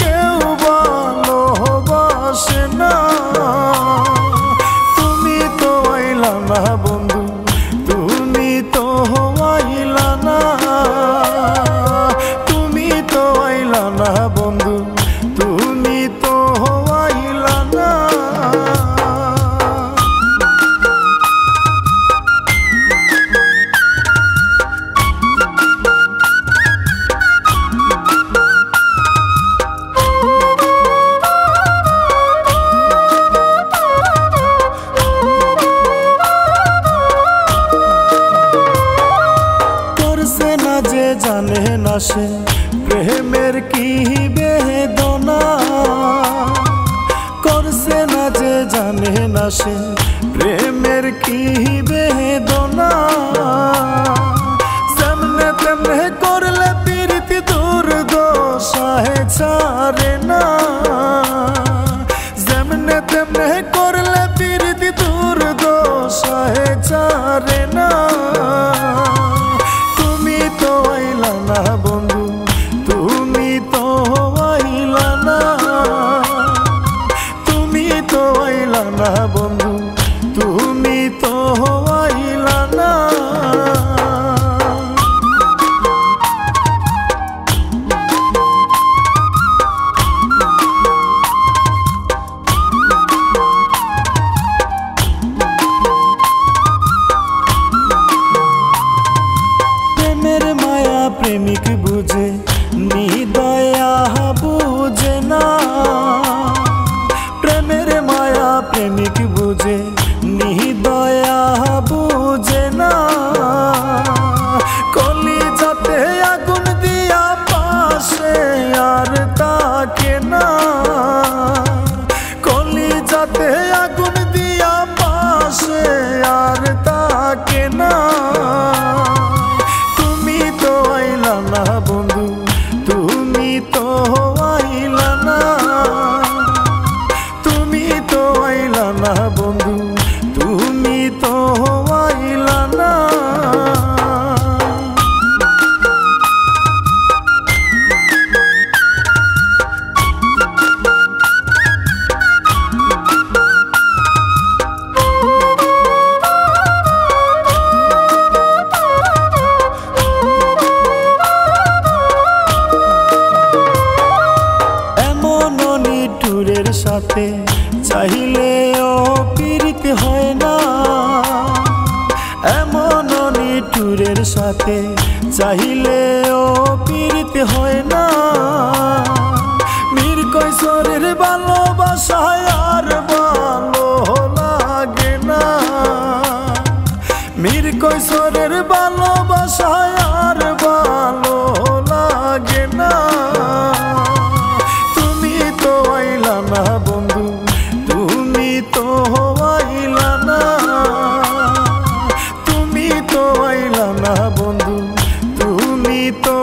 কেউ ভালোবাসে না। তুমি তো আইলা না বন্ধু, তুমি তো আইলা না, তুমি তো আইলা না বন্ধু, তুমি তো আইলা না। যে জানে না সে প্রেমের কি বেদনা, করছে না যে জানে না সে প্রেমের কি বেদনা। যেমনে তেমনে করলে প্রীতি দুর্দশায় ছাড়ে না, যেমনে তেমনে করলে প্রীতি দুর্দশায় ছাড়ে না। না বন্ধু, তুমি তো আইলা না, তুমি তো আইলা না বন্ধু, তুমি তো আইলা না। প্রেমিক বুঝে নিদয়া বুঝে না, প্রেমের মায়া প্রেমিক বুঝে নিদয়া বুঝে না। কলিজাতে আগুন দিয়া পাশে আর তাকে না, কলিজাতে আগুন দিয়া পাশে আর তাকে না। না বন্ধু, তুমি তো আইলা না, তুমি তো আইলা না বন্ধু, তুমি তো আইলা না। টুরের সাথে চাইলেও প্রীতি হয় না, এমন নিঠুরের সাথে চাইলেও প্রীতি হয় না। মীর কৈশোরের ভালোবাসায় আর ভালো লাগে না, মীর কৈশোরের ভালোবাসায় আর ভালো লাগে না। না বন্ধু, তুমি তো আইলা না, তুমি তো আইলা না বন্ধু, তুমি তো